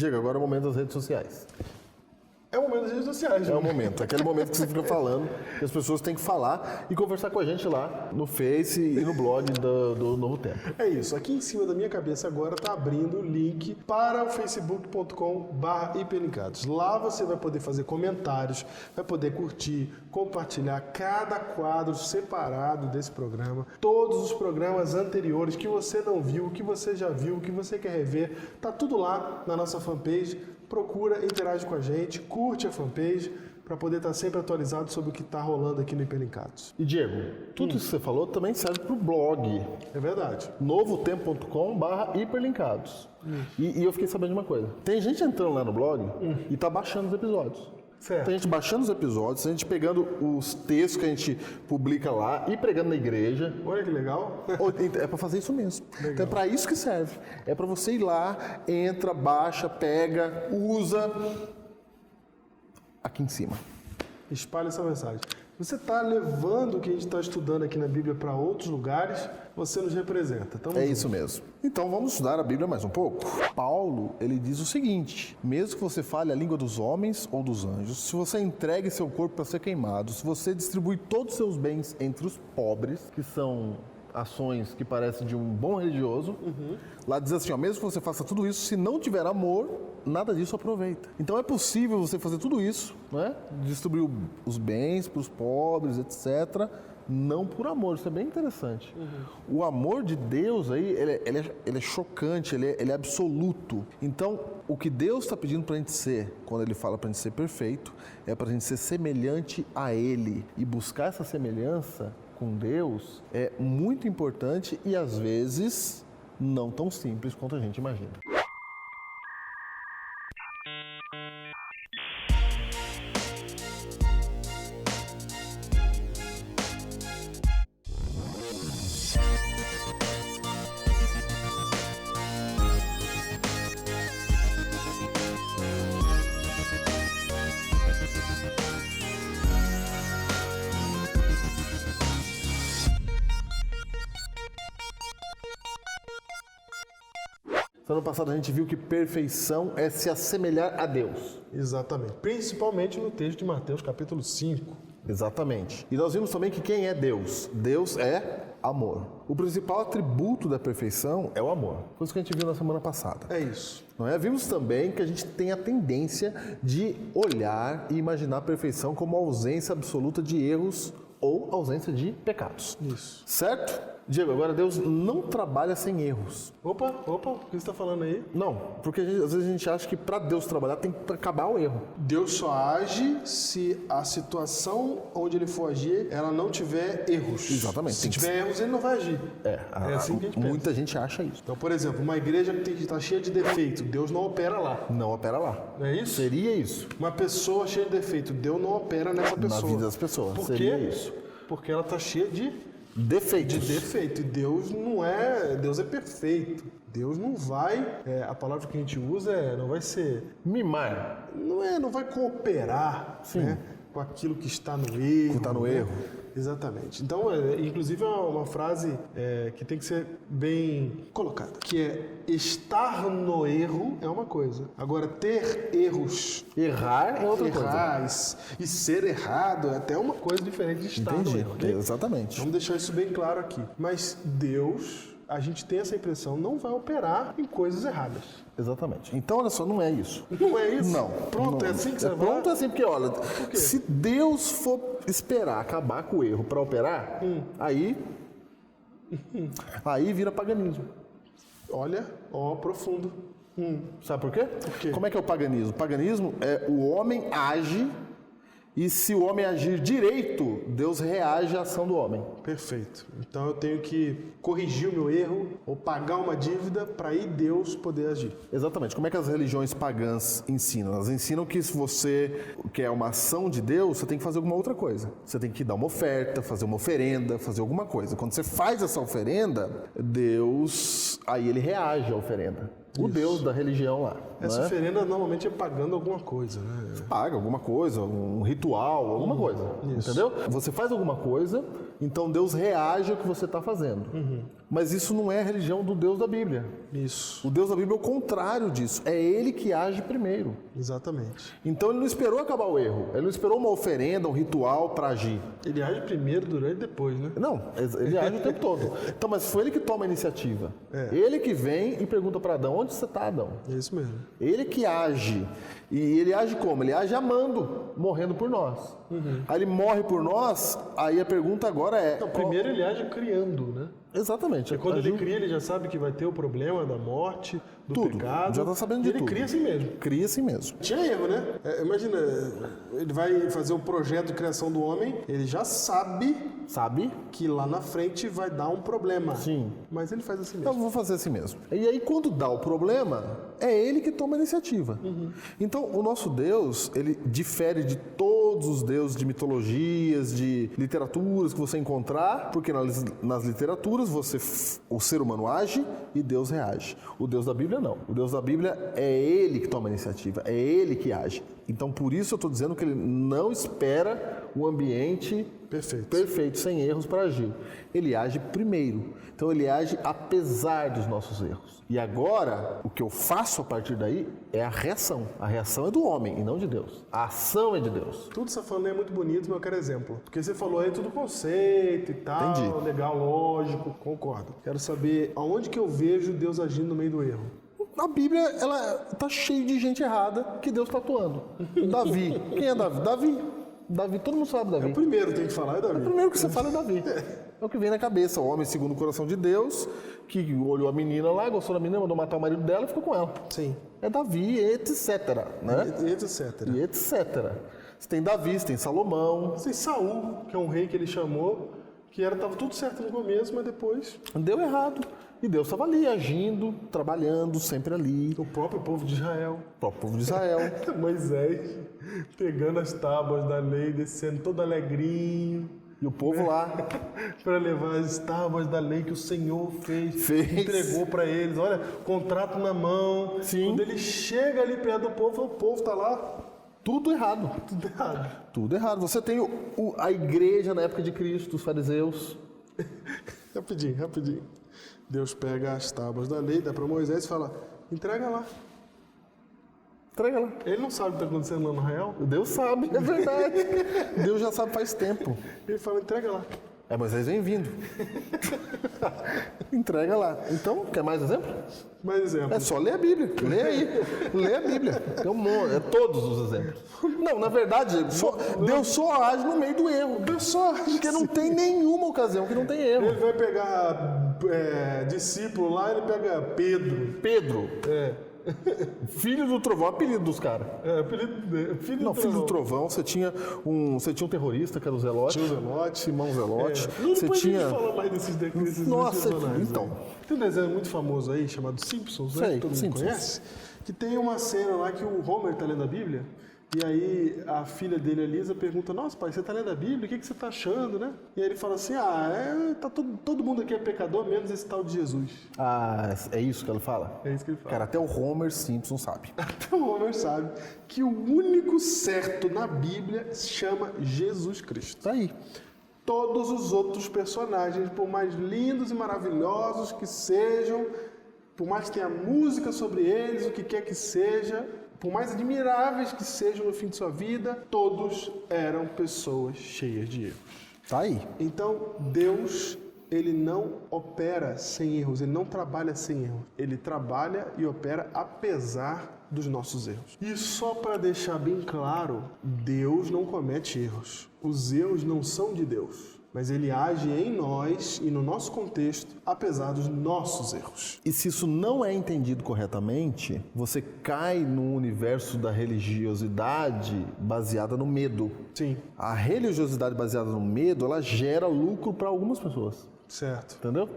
Diego, agora é o momento das redes sociais. É o momento das redes sociais. É o momento, aquele momento que você fica falando, que as pessoas têm que falar e conversar com a gente lá no Face e no blog do Novo Tempo. É isso, aqui em cima da minha cabeça agora está abrindo o link para o facebook.com/hiperlinkados. Lá você vai poder fazer comentários, vai poder curtir, compartilhar cada quadro separado desse programa, todos os programas anteriores que você não viu, que você já viu, que você quer rever, tá tudo lá na nossa fanpage. Procura, interage com a gente, curte a fanpage para poder estar sempre atualizado sobre o que está rolando aqui no Hiperlinkados. E Diego, tudo isso que você falou também serve para o blog. É verdade. novotempo.com/hiperlinkados. E eu fiquei sabendo de uma coisa. Tem gente entrando lá no blog e tá baixando os episódios. Certo. Tem gente baixando os episódios, tem gente pegando os textos que a gente publica lá e pregando na igreja. Olha que legal. É para fazer isso mesmo. Legal. Então é para isso que serve. É para você ir lá, entra, baixa, pega, usa. Aqui em cima. Espalhe essa mensagem. Você está levando o que a gente está estudando aqui na Bíblia para outros lugares, você nos representa. Tamo É junto. isso mesmo. Então vamos estudar a Bíblia mais um pouco. Paulo, ele diz o seguinte: mesmo que você fale a língua dos homens ou dos anjos, se você entregue seu corpo para ser queimado, se você distribui todos os seus bens entre os pobres, que são ações que parecem de um bom religioso, lá diz assim, ó, mesmo que você faça tudo isso, se não tiver amor, nada disso aproveita. Então é possível você fazer tudo isso, né? Distribuir os bens para os pobres, etc., não por amor. Isso é bem interessante. O amor de Deus aí, ele é chocante, ele é absoluto. Então, o que Deus está pedindo para a gente ser, quando Ele fala para a gente ser perfeito, é para a gente ser semelhante a Ele. E buscar essa semelhança com Deus é muito importante e, às vezes, não tão simples quanto a gente imagina. Ano passado a gente viu que perfeição é se assemelhar a Deus. Exatamente. Principalmente no texto de Mateus, capítulo 5. Exatamente. E nós vimos também que quem é Deus? Deus é amor. O principal atributo da perfeição é o amor. Foi isso que a gente viu na semana passada. É isso. Não é? Vimos também que a gente tem a tendência de olhar e imaginar a perfeição como ausência absoluta de erros ou ausência de pecados. Isso. Certo? Diego, agora Deus não trabalha sem erros. Opa, o que você está falando aí? Não, porque às vezes a gente acha que para Deus trabalhar tem que acabar o erro. Deus só age se a situação onde ele for agir, ela não tiver erros. Exatamente. Se tiver erros, ele não vai agir. É assim que a gente pensa. Muita gente acha isso. Então, por exemplo, uma igreja que está cheia de defeito, Deus não opera lá. Não opera lá. Não é isso? Seria isso. Uma pessoa cheia de defeito, Deus não opera nessa pessoa. Na vida das pessoas. Por Seria quê? isso. Porque ela está cheia de Defeitos. defeito. E Deus não é... Deus é perfeito. Deus não vai... a palavra que a gente usa não vai ser... Mimar. Não vai cooperar, né, com aquilo que está no erro. Que está no erro. Exatamente. Então, inclusive, é uma frase que tem que ser bem colocada, que é estar no erro é uma coisa. Agora, ter erros... Errar é outra coisa. E ser errado é até uma coisa diferente de estar no erro. Okay? Exatamente. Vamos deixar isso bem claro aqui. Mas Deus... A gente tem essa impressão, não vai operar em coisas erradas. Exatamente. Então, olha só, não é isso. Não é isso? Não. Pronto, não. é assim que você vai? Pronto é assim, porque, olha, quê? se Deus for esperar acabar com o erro para operar, aí vira paganismo. Olha, profundo. Sabe por quê? Por quê? Como é que é o paganismo? O paganismo é o homem age e se o homem agir direito, Deus reage à ação do homem. Perfeito. Então eu tenho que corrigir o meu erro ou pagar uma dívida para aí Deus poder agir. Exatamente. Como é que as religiões pagãs ensinam? Elas ensinam que se você quer uma ação de Deus, você tem que fazer alguma outra coisa. Você tem que dar uma oferta, fazer uma oferenda, fazer alguma coisa. Quando você faz essa oferenda, Deus, aí ele reage à oferenda. O Deus da religião lá. Essa oferenda normalmente é pagando alguma coisa, né? Paga alguma coisa, um ritual, alguma coisa. Isso. Entendeu? Você faz alguma coisa Então Deus reage ao que você está fazendo. Mas isso não é a religião do Deus da Bíblia. Isso. O Deus da Bíblia é o contrário disso. É Ele que age primeiro. Exatamente. Então Ele não esperou acabar o erro. Ele não esperou uma oferenda, um ritual para agir. Ele age primeiro, durante e depois, né? Não, Ele age o tempo todo. Então, mas foi Ele que toma a iniciativa. Ele que vem e pergunta para Adão, onde você está, Adão? É isso mesmo. Ele que age. E ele age como? Ele age amando, morrendo por nós. Aí ele morre por nós, aí a pergunta agora é... Então, primeiro ele age criando, né? Exatamente. E quando ele cria, ele já sabe que vai ter o problema da morte, do Tudo. pecado. Já está sabendo de ele tudo. Ele cria assim mesmo. Cria assim mesmo. Tinha erro, né? Imagina, ele vai fazer o projeto de criação do homem, ele já sabe que lá na frente vai dar um problema. Sim. Mas ele faz assim Eu mesmo. vou fazer assim mesmo. E aí, quando dá o problema, é Ele que toma a iniciativa. Então, o nosso Deus, ele difere de todos os deuses de mitologias, de literaturas que você encontrar, porque nas literaturas o ser humano age e Deus reage. O Deus da Bíblia não. O Deus da Bíblia é Ele que toma a iniciativa, é Ele que age. Então, por isso eu estou dizendo que Ele não espera o ambiente perfeito, sem erros para agir. Ele age primeiro. Então, Ele age apesar dos nossos erros. E agora, o que eu faço a partir daí é a reação. A reação é do homem e não de Deus. A ação é de Deus. Tudo que você falando é muito bonito, mas eu quero exemplo. Porque você falou aí tudo conceito e tal, Entendi. Legal, lógico, concordo. Quero saber aonde que eu vejo Deus agindo no meio do erro. A Bíblia, ela tá cheia de gente errada que Deus está atuando. Davi. Quem é Davi? Davi, todo mundo sabe Davi. O primeiro tem que falar é Davi. O primeiro que você fala é Davi. É o que vem na cabeça. O homem segundo o coração de Deus, que olhou a menina lá, gostou da menina, mandou matar o marido dela e ficou com ela. Sim. É Davi, etc. Né? E etc. E etc. Você tem Davi, você tem Salomão. Tem Saul, que é um rei que ele chamou, que estava tudo certo no começo, mas depois... Deu errado. E Deus estava ali, agindo, trabalhando, sempre ali. O próprio povo de Israel. O próprio povo de Israel. Moisés pegando as tábuas da lei, descendo todo alegrinho. E o povo lá. Para levar as tábuas da lei que o Senhor fez. Entregou para eles. Olha, contrato na mão. Sim. Quando ele chega ali perto do povo, o povo está lá. Tudo errado. Tudo errado. Tudo errado. Você tem a igreja na época de Cristo, os fariseus. Rapidinho. Deus pega as tábuas da lei, dá para Moisés e fala, entrega lá. Entrega lá. Ele não sabe o que está acontecendo lá no Israel. Deus sabe, é verdade. Deus já sabe faz tempo. Ele fala, entrega lá. É, Moisés vem vindo. Entrega lá. Então, quer mais exemplo? Mais exemplo. É só ler a Bíblia. Lê aí. Lê a Bíblia. Tem um monte, é todos os exemplos. Não, na verdade, Deus só age no meio do erro. Deus só age. Porque não tem nenhuma ocasião que não tem erro. Ele vai pegar discípulo lá, ele pega Pedro. Pedro. Filho do Trovão, apelido dos caras. Filho do Trovão, você tinha um terrorista, que era o Zelote. Tinha o Zelote. Simão Zelote. Não, Você depois tinha... a gente fala mais desses Nossa, personagens. então. Aí. Tem um desenho muito famoso aí, chamado Simpsons, né? Sei, Que todo mundo Simpsons. conhece. Que tem uma cena lá que o Homer tá lendo a Bíblia. E aí a filha dele, a Lisa, pergunta, nossa pai, você tá lendo a Bíblia? O que você tá achando, né? E aí ele fala assim, tá todo mundo aqui é pecador, menos esse tal de Jesus. Ah, é isso que ela fala? É isso que ele fala. Cara, até o Homer Simpson sabe. Até o Homer sabe que o único certo na Bíblia se chama Jesus Cristo. Tá aí. Todos os outros personagens, por mais lindos e maravilhosos que sejam, por mais que tenha música sobre eles, o que quer que seja, por mais admiráveis que sejam no fim de sua vida, todos eram pessoas cheias de erros. Tá aí. Então, Deus, ele não opera sem erros, ele não trabalha sem erros. Ele trabalha e opera apesar dos nossos erros. E só para deixar bem claro, Deus não comete erros. Os erros não são de Deus, mas ele age em nós e no nosso contexto, apesar dos nossos erros. E se isso não é entendido corretamente, você cai no universo da religiosidade baseada no medo. Sim. A religiosidade baseada no medo, ela gera lucro para algumas pessoas. Certo. Entendeu?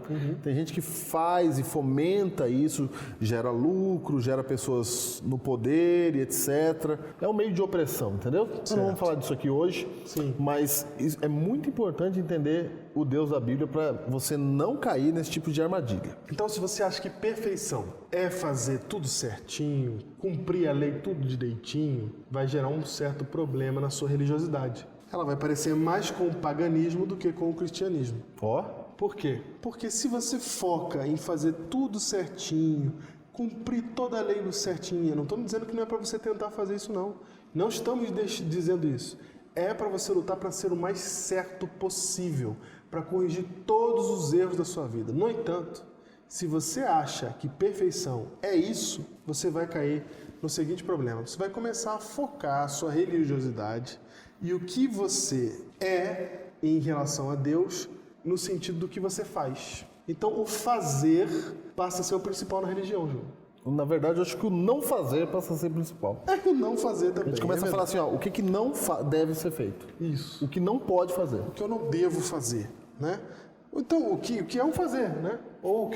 Tem gente que faz e fomenta isso, gera lucro, gera pessoas no poder e etc. É um meio de opressão, entendeu? Nós não vamos falar disso aqui hoje, Sim. Mas é muito importante entender o Deus da Bíblia para você não cair nesse tipo de armadilha. Então, se você acha que perfeição é fazer tudo certinho, cumprir a lei tudo direitinho, vai gerar um certo problema na sua religiosidade. ela vai parecer mais com o paganismo do que com o cristianismo. Ó, Por quê? Porque se você foca em fazer tudo certinho, cumprir toda a lei certinha, não estamos dizendo que não é para você tentar fazer isso, não. Não estamos dizendo isso. É para você lutar para ser o mais certo possível, para corrigir todos os erros da sua vida. No entanto, se você acha que perfeição é isso, você vai cair no seguinte problema. Você vai começar a focar a sua religiosidade e o que você é em relação a Deus no sentido do que você faz. Então, o fazer passa a ser o principal na religião, João. na verdade, eu acho que o não fazer passa a ser principal. É o não fazer também. A gente começa a falar assim, ó, o que, que não deve ser feito. Isso. O que não pode fazer. O que eu não devo fazer, né? Então, o que é um fazer, né? Ou o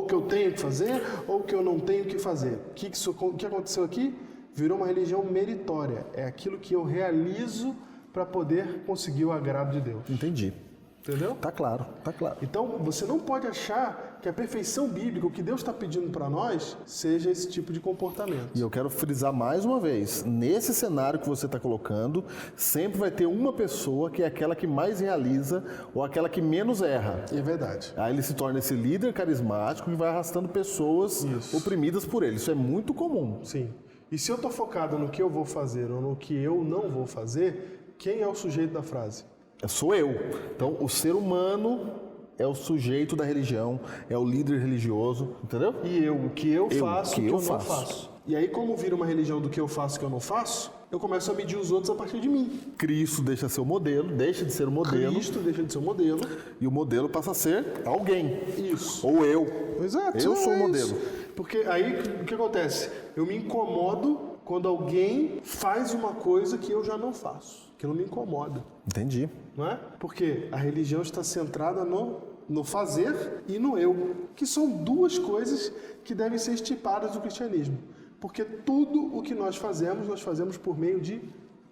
que eu tenho que fazer, ou o que eu não tenho que fazer. O que aconteceu aqui? Virou uma religião meritória. É aquilo que eu realizo para poder conseguir o agrado de Deus. Entendi. Entendeu? Tá claro, tá claro. Então, você não pode achar que a perfeição bíblica, o que Deus está pedindo para nós, seja esse tipo de comportamento. E eu quero frisar mais uma vez, nesse cenário que você está colocando, sempre vai ter uma pessoa que é aquela que mais realiza ou aquela que menos erra. É verdade. Aí ele se torna esse líder carismático que vai arrastando pessoas oprimidas por ele. Isso é muito comum. Sim. E se eu estou focado no que eu vou fazer ou no que eu não vou fazer, quem é o sujeito da frase? Sou eu. Então, o ser humano é o sujeito da religião, é o líder religioso, entendeu? E eu, o que eu faço, o que eu não faço. faço. E aí, como vira uma religião do que eu faço e que eu não faço, eu começo a medir os outros a partir de mim. Cristo deixa de ser o modelo, Cristo deixa de ser o modelo. e o modelo passa a ser alguém. Isso. Ou eu. Exato. Eu sou o modelo. Isso. Porque aí, o que acontece? Eu me incomodo quando alguém faz uma coisa que eu já não faço. Que não me incomoda. Entendi. Não é? Porque a religião está centrada no fazer e no eu, que são duas coisas que devem ser extirpadas do cristianismo. Porque tudo o que nós fazemos por meio de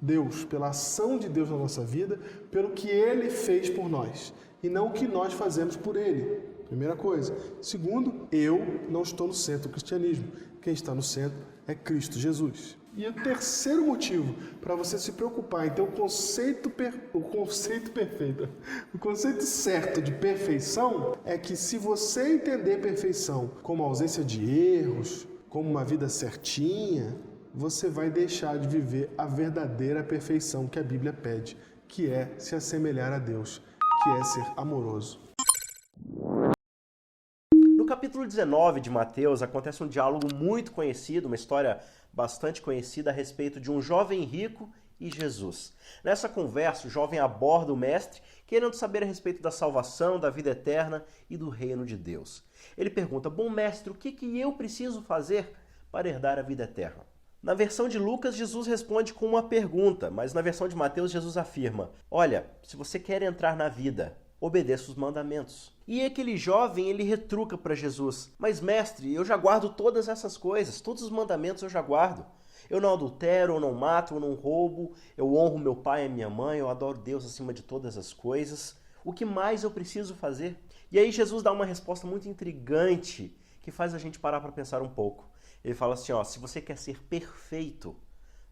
Deus, pela ação de Deus na nossa vida, pelo que Ele fez por nós, e não o que nós fazemos por Ele. Primeira coisa. Segundo, eu não estou no centro do cristianismo. Quem está no centro é Cristo Jesus. E o terceiro motivo para você se preocupar em ter o conceito perfeito, o conceito certo de perfeição, é que se você entender perfeição como ausência de erros, como uma vida certinha, você vai deixar de viver a verdadeira perfeição que a Bíblia pede, que é se assemelhar a Deus, que é ser amoroso. No capítulo 19 de Mateus acontece um diálogo muito conhecido, uma história bastante conhecida a respeito de um jovem rico e Jesus. Nessa conversa, o jovem aborda o mestre, querendo saber a respeito da salvação, da vida eterna e do reino de Deus. Ele pergunta: bom mestre, o que eu preciso fazer para herdar a vida eterna? Na versão de Lucas, Jesus responde com uma pergunta, mas na versão de Mateus, Jesus afirma: olha, se você quer entrar na vida, obedeça os mandamentos. E aquele jovem, ele retruca para Jesus: mas mestre, eu já guardo todas essas coisas, todos os mandamentos eu já guardo. Eu não adultero, eu não mato, eu não roubo, eu honro meu pai e minha mãe, eu adoro Deus acima de todas as coisas. O que mais eu preciso fazer? E aí Jesus dá uma resposta muito intrigante, que faz a gente parar para pensar um pouco. Ele fala assim, ó, se você quer ser perfeito,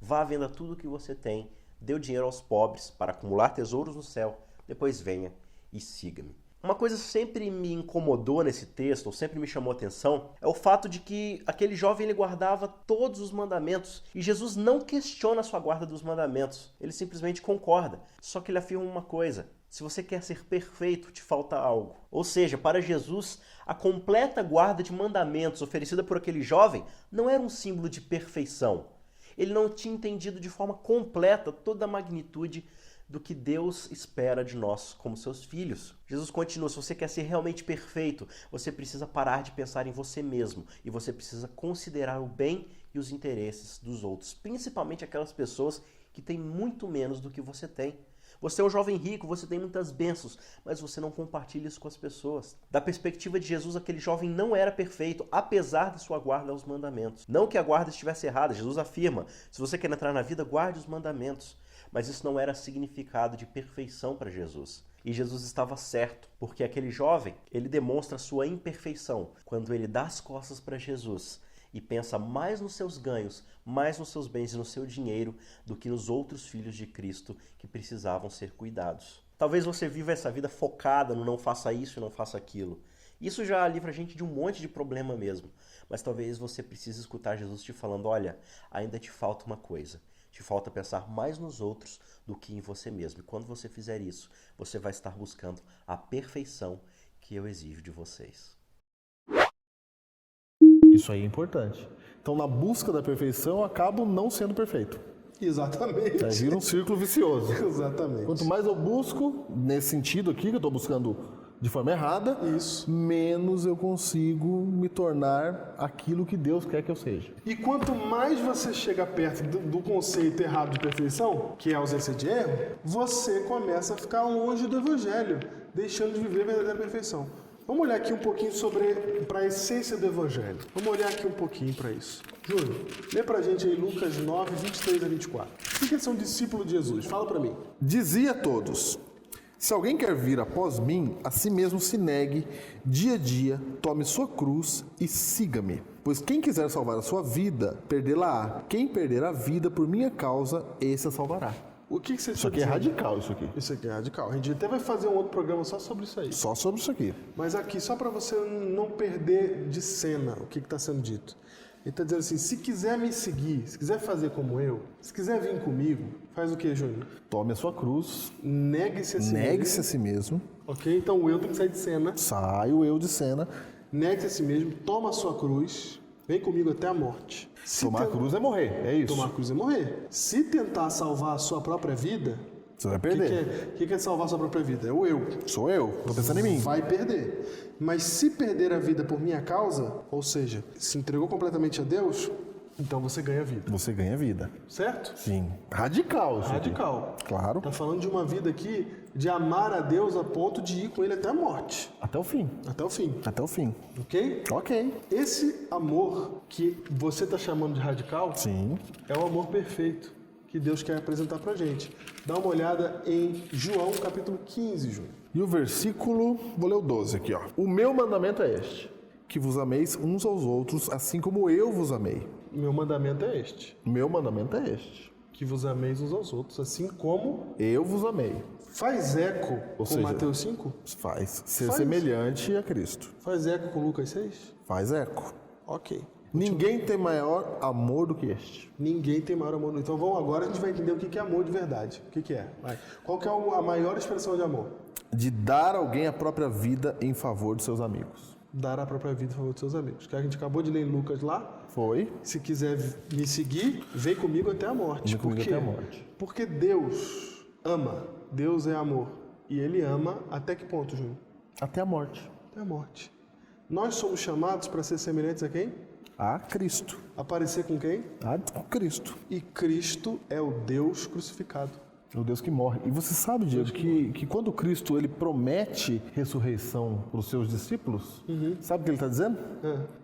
vá venda tudo que você tem, dê o dinheiro aos pobres para acumular tesouros no céu, depois venha e siga-me. Uma coisa que sempre me incomodou nesse texto, ou sempre me chamou a atenção, é o fato de que aquele jovem ele guardava todos os mandamentos e Jesus não questiona a sua guarda dos mandamentos, ele simplesmente concorda. Só que ele afirma uma coisa: se você quer ser perfeito, te falta algo. Ou seja, para Jesus, a completa guarda de mandamentos oferecida por aquele jovem não era um símbolo de perfeição. Ele não tinha entendido de forma completa toda a magnitude do que Deus espera de nós como seus filhos. Jesus continua: se você quer ser realmente perfeito, você precisa parar de pensar em você mesmo e você precisa considerar o bem e os interesses dos outros, principalmente aquelas pessoas que têm muito menos do que você tem. Você é um jovem rico, você tem muitas bênçãos, mas você não compartilha isso com as pessoas. Da perspectiva de Jesus, aquele jovem não era perfeito, apesar de sua guarda aos mandamentos. Não que a guarda estivesse errada, Jesus afirma: se você quer entrar na vida, guarde os mandamentos. Mas isso não era significado de perfeição para Jesus. E Jesus estava certo, porque aquele jovem, ele demonstra sua imperfeição quando ele dá as costas para Jesus e pensa mais nos seus ganhos, mais nos seus bens e no seu dinheiro do que nos outros filhos de Cristo que precisavam ser cuidados. Talvez você viva essa vida focada no não faça isso e não faça aquilo. Isso já livra a gente de um monte de problema mesmo. Mas talvez você precise escutar Jesus te falando, olha, ainda te falta uma coisa. Te falta pensar mais nos outros do que em você mesmo. E quando você fizer isso, você vai estar buscando a perfeição que eu exijo de vocês. Isso aí é importante. Então, na busca da perfeição, eu acabo não sendo perfeito. Exatamente. Aí vira um círculo vicioso. Exatamente. Quanto mais eu busco, nesse sentido aqui, que eu estou buscando de forma errada, Isso. menos eu consigo me tornar aquilo que Deus quer que eu seja. E quanto mais você chega perto do conceito errado de perfeição, que é a ausência de erro, você começa a ficar longe do Evangelho, deixando de viver a verdadeira perfeição. Vamos olhar aqui um pouquinho para a essência do Evangelho. Vamos olhar aqui um pouquinho para isso. Júlio, lê pra gente aí Lucas 9, 23 a 24. O que é ser um discípulo de Jesus? Fala para mim. Dizia a todos: se alguém quer vir após mim, a si mesmo se negue, dia a dia, tome sua cruz e siga-me. Pois quem quiser salvar a sua vida, perdê-la-á. Quem perder a vida por minha causa, esse a salvará. O que você Isso aqui é radical, isso aqui. Isso aqui é radical. A gente até vai fazer um outro programa só sobre isso aí. Só sobre isso aqui. Mas aqui, só para você não perder de cena o que está sendo dito. Ele está dizendo assim, se quiser me seguir, se quiser fazer como eu, se quiser vir comigo, faz o que, Júnior? Tome a sua cruz, Negue-se a si negue-se mesmo. a si mesmo, Ok? Então o eu tem que sair de cena. sai o eu de cena. Negue-se a si mesmo, toma a sua cruz, vem comigo até a morte. Se Tomar a cruz é morrer, é isso. Tomar a cruz é morrer. Se tentar salvar a sua própria vida, Você vai o perder. que é salvar a sua própria vida? É o eu. Sou eu, tô pensando em mim. Vai perder. Mas se perder a vida por minha causa, ou seja, se entregou completamente a Deus, então você ganha vida. Você ganha vida. Certo? Sim. Radical isso aqui. Radical. Claro. Tá falando de uma vida aqui de amar a Deus a ponto de ir com Ele até a morte. Até o fim. Até o fim. Até o fim. Ok? Ok. Esse amor que você está chamando de radical Sim. é o amor perfeito que Deus quer apresentar pra gente. Dá uma olhada em João capítulo 15, Júnior. E o versículo, vou ler o 12 aqui, ó. O meu mandamento é este, que vos ameis uns aos outros, assim como eu vos amei. Meu mandamento é este, O meu mandamento é este, que vos ameis uns aos outros, assim como eu vos amei. faz eco com seja, Mateus 5, Faz ser Faz. semelhante a Cristo. faz eco com Lucas 6. Faz eco. Ok. Ninguém tem maior amor do que este. Ninguém tem maior amor. Então vamos agora, a gente vai entender o que é amor de verdade. O que é? Vai. Qual que é a maior expressão de amor? De dar a alguém a própria vida em favor dos seus amigos. Dar a própria vida em favor dos seus amigos. Que a gente acabou de ler em Lucas lá. Foi? Se quiser me seguir, vem comigo até a morte. Vem comigo Por quê? até a morte. Porque Deus ama. Deus é amor. E Ele ama até que ponto, Júnior? Até a morte. Até a morte. Nós somos chamados para ser semelhantes a quem? A Cristo. Aparecer com quem? A Cristo. E Cristo é o Deus crucificado. É o Deus que morre. E você sabe, Diego, que quando Cristo ele promete ressurreição para os seus discípulos, sabe o que ele está dizendo?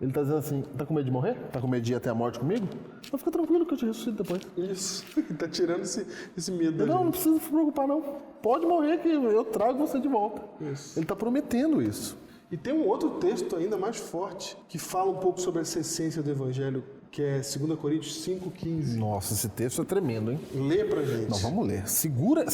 Ele está dizendo assim, tá com medo de morrer? Tá com medo de ir até a morte comigo? Então fica tranquilo que eu te ressuscito depois. Isso. Tá tirando esse medo da Não, gente. não precisa se preocupar não. Pode morrer que eu trago você de volta. Isso. Ele está prometendo isso. E tem um outro texto ainda mais forte que fala um pouco sobre essa essência do Evangelho, que é 2 Coríntios 5,15. Nossa, esse texto é tremendo, hein? Lê pra gente. Não, vamos ler. Segura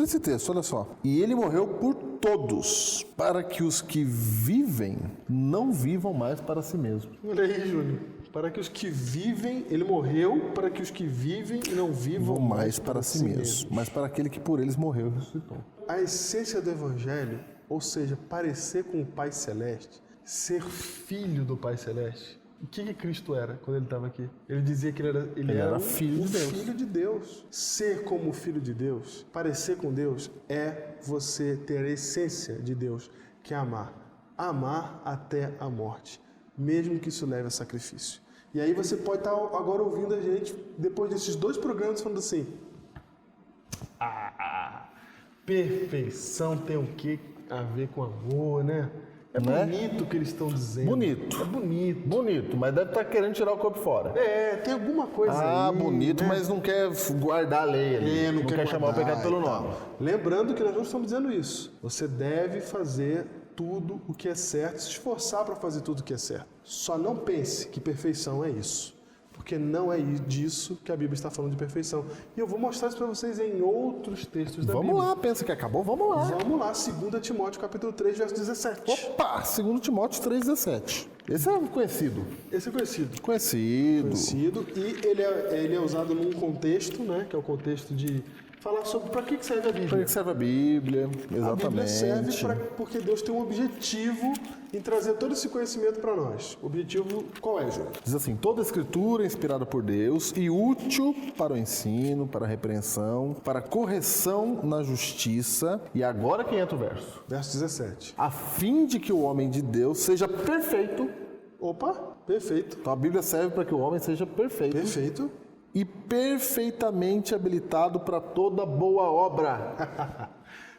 esse texto, olha só. E ele morreu por todos, para que os que vivem não vivam mais para si mesmos. Olha aí, Júnior. Para que os que vivem, ele morreu para que os que vivem e não vivam Vão mais para si mesmos, mas para aquele que por eles morreu e ressuscitou. A essência do Evangelho, ou seja, parecer com o Pai Celeste, ser filho do Pai Celeste. O que Cristo era quando ele estava aqui? Ele dizia que ele era filho de Deus. Filho de Deus. Ser como filho de Deus, parecer com Deus, é você ter a essência de Deus, que é amar. Amar até a morte, mesmo que isso leve a sacrifício. E aí você pode estar agora ouvindo a gente, depois desses 2 programas, falando assim: perfeição tem o que a ver com amor, né? É bonito o que eles estão dizendo. Bonito. É bonito. Bonito, mas deve estar querendo tirar o corpo fora. Tem alguma coisa aí. Bonito, né? mas não quer guardar a lei ali. Não quer chamar o guardar pecado pelo e tal. nome. Lembrando que nós não estamos dizendo isso. Você deve fazer tudo o que é certo, se esforçar para fazer tudo o que é certo. Só não pense que perfeição é isso, porque não é disso que a Bíblia está falando de perfeição. E eu vou mostrar isso para vocês em outros textos da Bíblia. Vamos lá, pensa que acabou? Vamos lá. Vamos lá, 2 Timóteo capítulo 3, verso 17. Opa, 2 Timóteo 3,17. Esse é conhecido. Esse é conhecido. Conhecido. E ele é usado num contexto, né, que é o contexto de falar sobre para que serve a Bíblia. Para que serve a Bíblia, exatamente. A Bíblia serve porque Deus tem um objetivo em trazer todo esse conhecimento para nós. O objetivo qual é, Júlio? Diz assim, toda escritura é inspirada por Deus e útil para o ensino, para a repreensão, para a correção na justiça. E agora quem entra o verso? Verso 17. A fim de que o homem de Deus seja perfeito. Opa, perfeito. Então a Bíblia serve para que o homem seja perfeito. Perfeito. E perfeitamente habilitado para toda boa obra.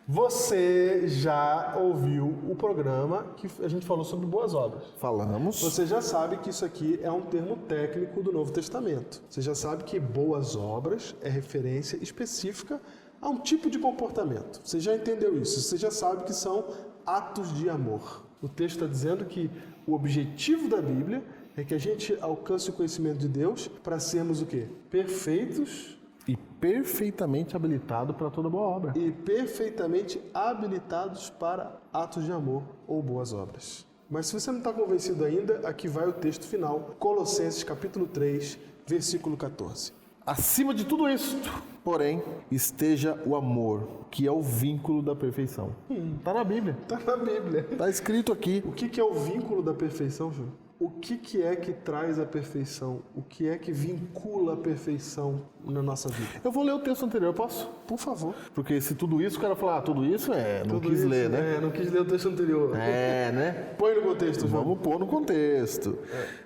Você já ouviu o programa que a gente falou sobre boas obras. Falamos. Você já sabe que isso aqui é um termo técnico do Novo Testamento. Você já sabe que boas obras é referência específica a um tipo de comportamento. Você já entendeu isso. Você já sabe que são atos de amor. O texto está dizendo que o objetivo da Bíblia é que a gente alcance o conhecimento de Deus para sermos o quê? Perfeitos E perfeitamente habilitado para toda boa obra. e perfeitamente habilitados para atos de amor ou boas obras. Mas se você não está convencido ainda, aqui vai o texto final, Colossenses capítulo 3, versículo 14. Acima de tudo isso, porém, esteja o amor, que é o vínculo da perfeição. Está na Bíblia. Está na Bíblia. Está escrito aqui. O que é o vínculo da perfeição, Júlio? O que é que traz a perfeição? O que é que vincula a perfeição na nossa vida? Eu vou ler o texto anterior, posso? Por favor. Porque se tudo isso, o cara falar, tudo isso não Tudo quis isso, ler, né? não quis ler o texto anterior. Né? Põe no contexto, Júlio. Vamos pôr no contexto.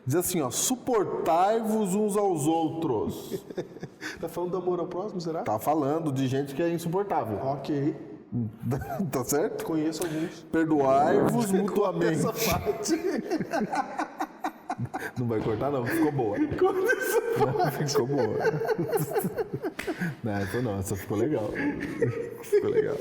Diz assim, ó, suportai-vos uns aos outros. Tá falando do amor ao próximo, será? Tá falando de gente que é insuportável. Ok. Tá certo? Conheço alguns. Perdoai-vos mutuamente. Essa parte. Não vai cortar não, ficou boa. Ficou boa. Não, essa ficou legal. Ficou legal.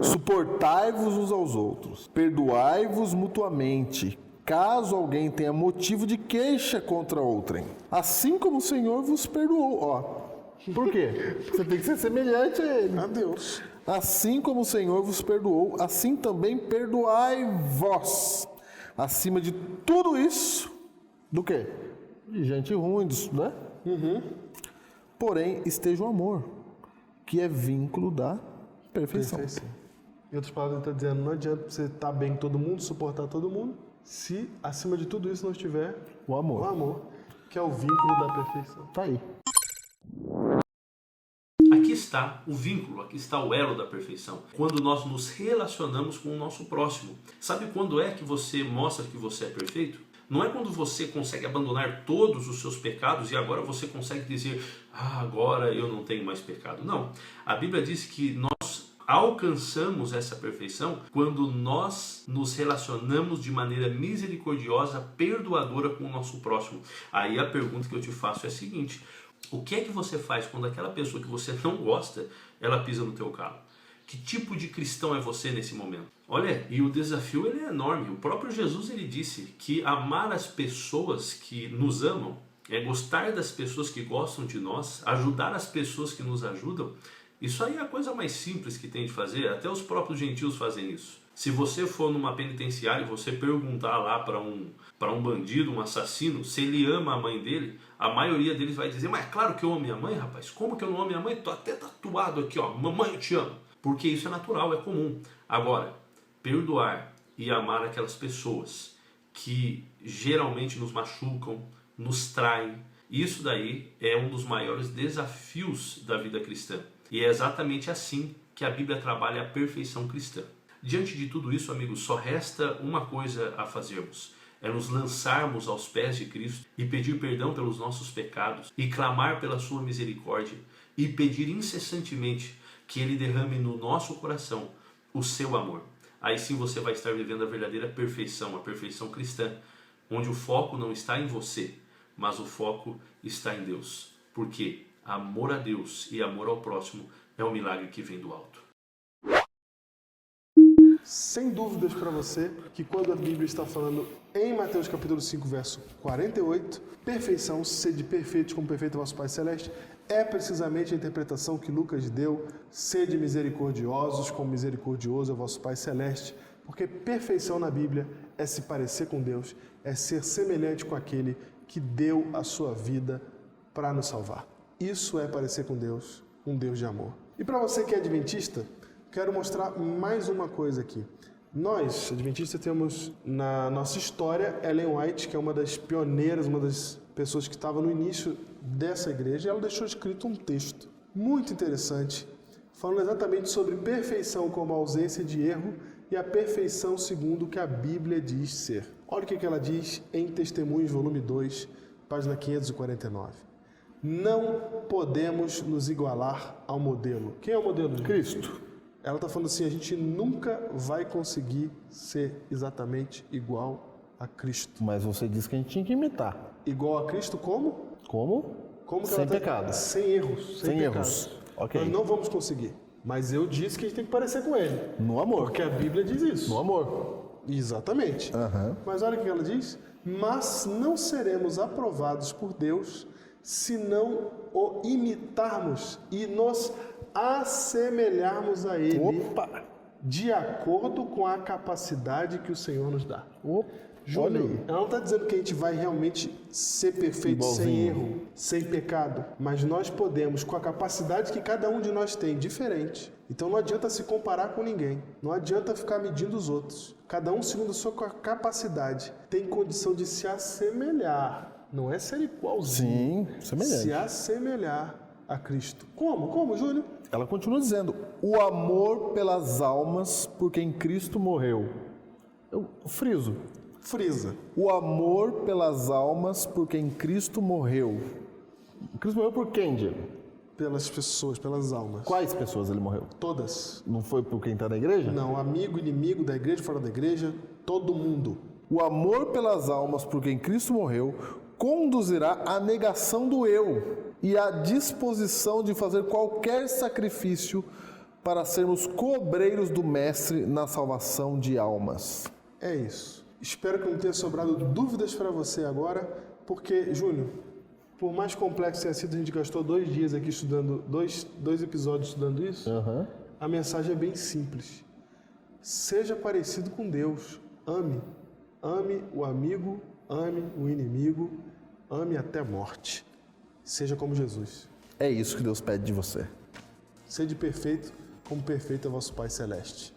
Suportai-vos uns aos outros. Perdoai-vos mutuamente, caso alguém tenha motivo de queixa contra outrem. Assim como o Senhor vos perdoou. Ó, por quê? Você tem que ser semelhante a Ele. Adeus. Assim como o Senhor vos perdoou, assim também perdoai vós. Acima de tudo isso, do quê? De gente ruim, né? Porém, esteja o amor, que é vínculo da perfeição. Em outras palavras, ele está dizendo, não adianta você estar bem com todo mundo, suportar todo mundo, se acima de tudo isso não estiver O amor. o amor, que é o vínculo da perfeição. Tá aí. Aqui está o vínculo, aqui está o elo da perfeição. Quando nós nos relacionamos com o nosso próximo. Sabe quando é que você mostra que você é perfeito? Não é quando você consegue abandonar todos os seus pecados e agora você consegue dizer, agora eu não tenho mais pecado. Não. A Bíblia diz que nós alcançamos essa perfeição quando nós nos relacionamos de maneira misericordiosa, perdoadora com o nosso próximo. Aí a pergunta que eu te faço é a seguinte: o que é que você faz quando aquela pessoa que você não gosta, ela pisa no teu calo? Que tipo de cristão é você nesse momento? Olha, e o desafio ele é enorme. O próprio Jesus ele disse que amar as pessoas que nos amam é gostar das pessoas que gostam de nós, ajudar as pessoas que nos ajudam. Isso aí é a coisa mais simples que tem de fazer. Até os próprios gentios fazem isso. Se você for numa penitenciária e você perguntar lá para um bandido, um assassino, se ele ama a mãe dele, a maioria deles vai dizer, mas é claro que eu amo minha mãe, rapaz. Como que eu não amo minha mãe? Tô até tatuado aqui, ó, mamãe eu te amo. Porque isso é natural, é comum. Agora, perdoar e amar aquelas pessoas que geralmente nos machucam, nos traem, isso daí é um dos maiores desafios da vida cristã. E é exatamente assim que a Bíblia trabalha a perfeição cristã. Diante de tudo isso, amigos, só resta uma coisa a fazermos. É nos lançarmos aos pés de Cristo e pedir perdão pelos nossos pecados e clamar pela sua misericórdia e pedir incessantemente que Ele derrame no nosso coração o seu amor. Aí sim você vai estar vivendo a verdadeira perfeição, a perfeição cristã, onde o foco não está em você, mas o foco está em Deus. Porque amor a Deus e amor ao próximo é um milagre que vem do alto. sem dúvidas para você que quando a Bíblia está falando em Mateus capítulo 5, verso 48, perfeição, sede perfeitos como perfeito é vosso Pai Celeste, é precisamente a interpretação que Lucas deu, sede misericordiosos como misericordioso é vosso Pai Celeste, porque perfeição na Bíblia é se parecer com Deus, é ser semelhante com aquele que deu a sua vida para nos salvar. Isso é parecer com Deus, um Deus de amor. E para você que é adventista, quero mostrar mais uma coisa aqui. Nós, adventistas, temos na nossa história Ellen White, que é uma das pioneiras, uma das pessoas que estava no início dessa igreja, e ela deixou escrito um texto muito interessante, falando exatamente sobre perfeição como ausência de erro e a perfeição segundo o que a Bíblia diz ser. Olha o que ela diz em Testemunhos, volume 2, página 549. Não podemos nos igualar ao modelo. Quem é o modelo? Cristo. Ela está falando assim, a gente nunca vai conseguir ser exatamente igual a Cristo. Mas você disse que a gente tinha que imitar. Igual a Cristo como? Como? Como que Sem ela tá- pecado. Sem erros. Sem pecados. erros. Ok. Nós não vamos conseguir. Mas eu disse que a gente tem que parecer com ele. No amor. Porque a Bíblia diz isso. No amor. Exatamente. Aham. Mas olha o que ela diz. Mas não seremos aprovados por Deus se não o imitarmos e nos assemelharmos a Ele Opa! de acordo com a capacidade que o Senhor nos dá. Opa! Júlio, Olha aí. ela não está dizendo que a gente vai realmente ser perfeito, sem Igualzinho. erro, sem pecado, mas nós podemos, com a capacidade que cada um de nós tem, diferente. Então não adianta se comparar com ninguém, não adianta ficar medindo os outros. Cada um, segundo a sua capacidade, tem condição de se assemelhar, não é ser igualzinho, Sim, semelhante. se assemelhar a Cristo. Como? Como, Júlio? Ela continua dizendo, o amor pelas almas por quem Cristo morreu. Eu friso. Frisa. O amor pelas almas por quem Cristo morreu. Cristo morreu por quem, Diego? Pelas pessoas, pelas almas. Quais pessoas ele morreu? Todas. Não foi por quem está na igreja? Não, amigo, inimigo, da igreja, fora da igreja, todo mundo. O amor pelas almas por quem Cristo morreu conduzirá à negação do eu e à disposição de fazer qualquer sacrifício para sermos cobreiros do Mestre na salvação de almas. É isso. Espero que não tenha sobrado dúvidas para você agora, porque, Júnior, por mais complexo que tenha sido, a gente gastou 2 dias aqui estudando, dois episódios estudando isso. A mensagem é bem simples. Seja parecido com Deus. Ame. Ame o amigo, ame o inimigo, ame até a morte. Seja como Jesus. É isso que Deus pede de você. Sede perfeito, como perfeito é vosso Pai Celeste.